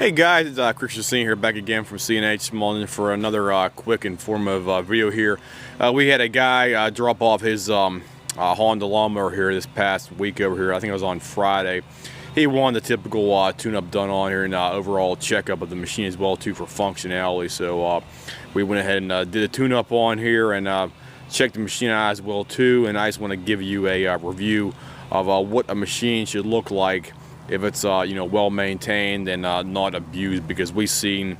Hey guys, it's Christian Singh here, back again from C&H Small for another quick informative video here. We had a guy drop off his Honda lawnmower here this past week over here. I think it was on Friday. He wanted the typical tune-up done on here and overall checkup of the machine as well too for functionality. So we went ahead and did a tune-up on here and checked the machine out as well too. And I just want to give you a review of what a machine should look like if it's well maintained and not abused, because we've seen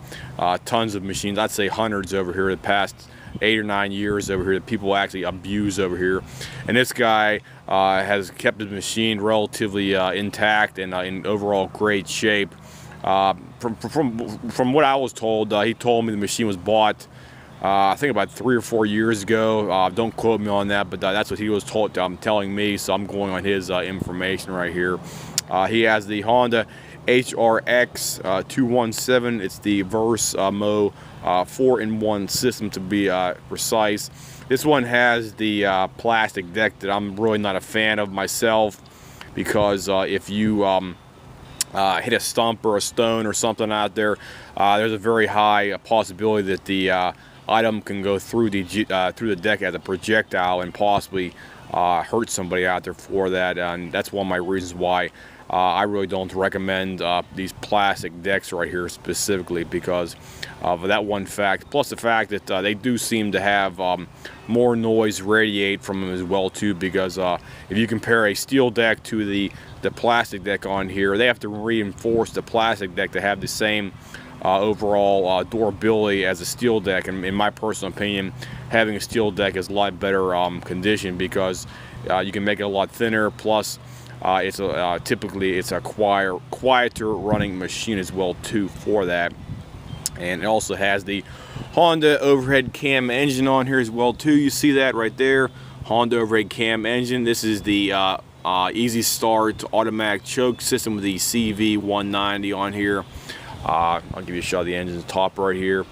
tons of machines, I'd say hundreds over here the past 8 or 9 years over here that people actually abuse over here. And this guy has kept his machine relatively intact and in overall great shape. From what I was told, he told me the machine was bought I think about 3 or 4 years ago. Don't quote me on that, but that's what he was telling me, so I'm going on his information right here. He has the Honda HRX 217. It's the Versamo 4-in-1 system to be precise. This one has the plastic deck that I'm really not a fan of myself, because if you hit a stump or a stone or something out there, there's a very high possibility that the item can go through the deck as a projectile and possibly hurt somebody out there for that. And that's one of my reasons why I really don't recommend these plastic decks right here specifically, because of that one fact, plus the fact that they do seem to have more noise radiate from them as well too, because if you compare a steel deck to the plastic deck on here, they have to reinforce the plastic deck to have the same overall durability as a steel deck. And in my personal opinion, having a steel deck is a lot better condition, because you can make it a lot thinner, plus typically it's a quieter running machine as well too for that. And it also has the Honda overhead cam engine on here as well too. You see that right there, Honda overhead cam engine. This is the easy start automatic choke system with the CV190 on here. I'll give you a shot of the engine's top right here.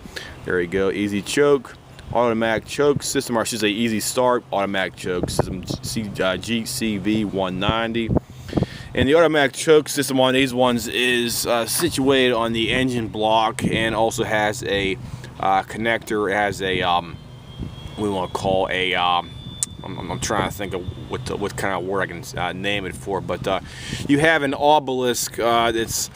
There you go, easy choke, automatic choke system, or I should say easy start automatic choke system, GCV190. And the automatic choke system on these ones is situated on the engine block, and also has a connector. It has a we want to call a I'm trying to think of what kind of word I can name it for, but you have an obelisk that's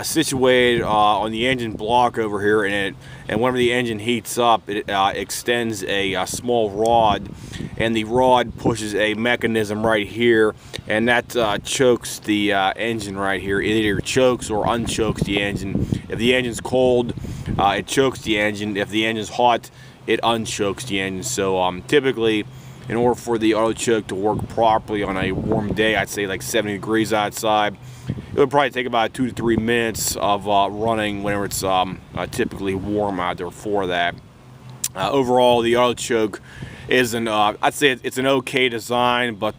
situated on the engine block over here, and whenever the engine heats up, it extends a small rod, and the rod pushes a mechanism right here, and that chokes the engine right here. It either chokes or unchokes the engine. If the engine's cold, it chokes the engine. If the engine's hot, it unchokes the engine. So typically, in order for the auto choke to work properly on a warm day, I'd say like 70 degrees outside, it would probably take about 2 to 3 minutes of running whenever it's typically warm out there for that. Overall, the auto choke is I'd say it's an okay design, but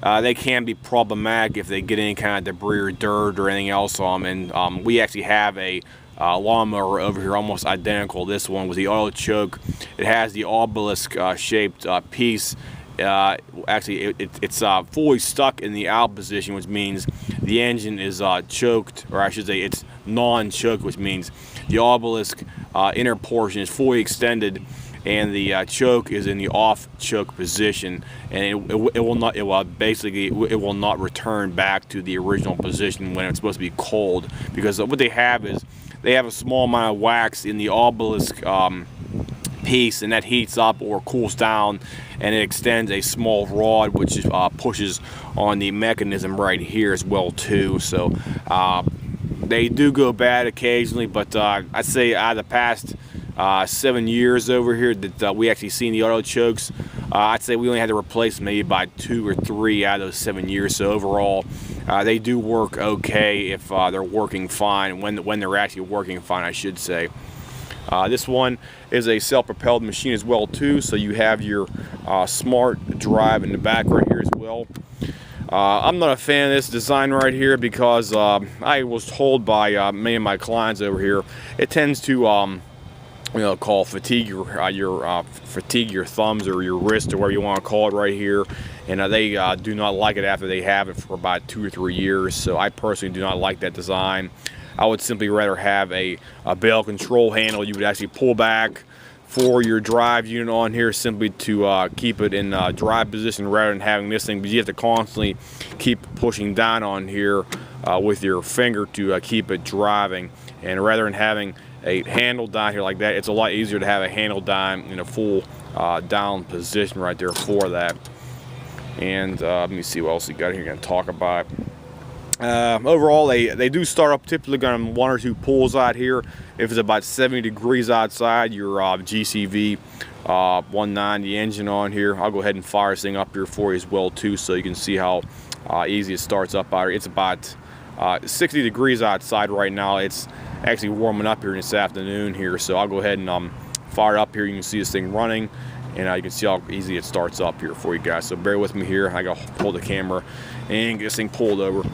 they can be problematic if they get any kind of debris or dirt or anything else on them. And we actually have a lawnmower over here almost identical to this one with the auto choke. It has the obelisk shaped piece. Actually, it's fully stuck in the out position, which means the engine is choked, or I should say it's non-choked, which means the obelisk inner portion is fully extended, and the choke is in the off choke position, and it will not return back to the original position when it's supposed to be cold, because what they have is they have a small amount of wax in the obelisk piece, and that heats up or cools down, and it extends a small rod which pushes on the mechanism right here as well too. So they do go bad occasionally, but I'd say out of the past 7 years over here that we actually seen the auto chokes, I'd say we only had to replace maybe about 2 or 3 out of those 7 years. So overall, they do work okay if they're working fine, when they're actually working fine, I should say. This one is a self-propelled machine as well too, so you have your smart drive in the back right here as well. I'm not a fan of this design right here, because I was told by many of my clients over here, it tends to fatigue your thumbs or your wrist, or whatever you want to call it right here, and they do not like it after they have it for about 2 or 3 years. So I personally do not like that design. I would simply rather have a bell control handle. You would actually pull back for your drive unit on here simply to keep it in drive position rather than having this thing, because you have to constantly keep pushing down on here with your finger to keep it driving. And rather than having a handle down here like that, it's a lot easier to have a handle down in a full down position right there for that. And let me see what else we got here going to talk about. Overall, they do start up typically on 1 or 2 pulls out here. If it's about 70 degrees outside, your GCV 190 engine on here. I'll go ahead and fire this thing up here for you as well too, so you can see how easy it starts up out here. It's about 60 degrees outside right now. It's actually warming up here this afternoon here, so I'll go ahead and fire up here. You can see this thing running, and you can see how easy it starts up here for you guys. So bear with me here. I gotta pull the camera and get this thing pulled over.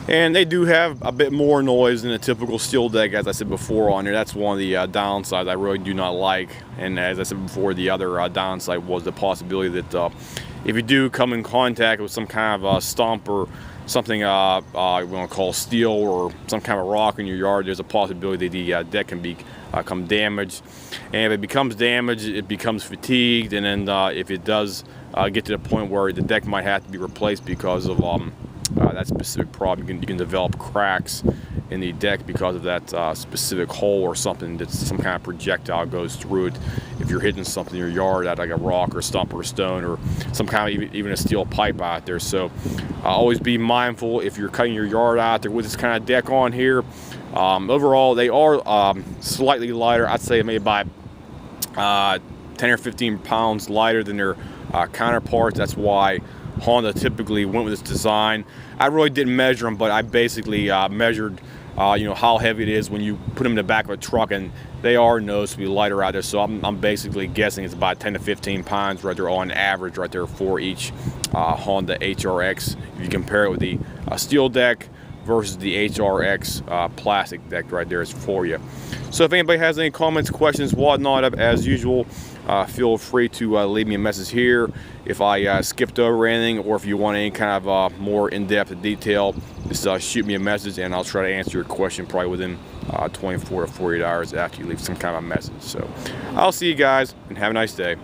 And they do have a bit more noise than a typical steel deck, as I said before on here. That's one of the downsides I really do not like. And as I said before, the other downside was the possibility that if you do come in contact with some kind of stump or something we want to call steel or some kind of rock in your yard, there's a possibility the deck can become damaged. And if it becomes damaged, it becomes fatigued. And then if it does get to the point where the deck might have to be replaced because of that specific problem, you can develop cracks in the deck because of that specific hole or something that some kind of projectile goes through it. If you're hitting something in your yard, like a rock or stump or a stone or some kind of even a steel pipe out there. So always be mindful if you're cutting your yard out there with this kind of deck on here. Overall, they are slightly lighter. I'd say maybe about 10 or 15 pounds lighter than their counterparts. That's why Honda typically went with this design. I really didn't measure them, but I basically measured you know, how heavy it is when you put them in the back of a truck, and they are noticeably lighter out there. So I'm basically guessing it's about 10 to 15 pounds right there on average right there for each Honda HRX. If you compare it with the steel deck versus the HRX plastic deck right there is for you. So if anybody has any comments, questions, whatnot, as usual, feel free to leave me a message here. If I skipped over anything, or if you want any kind of more in-depth detail, just shoot me a message and I'll try to answer your question probably within 24 to 48 hours after you leave some kind of a message. So I'll see you guys and have a nice day.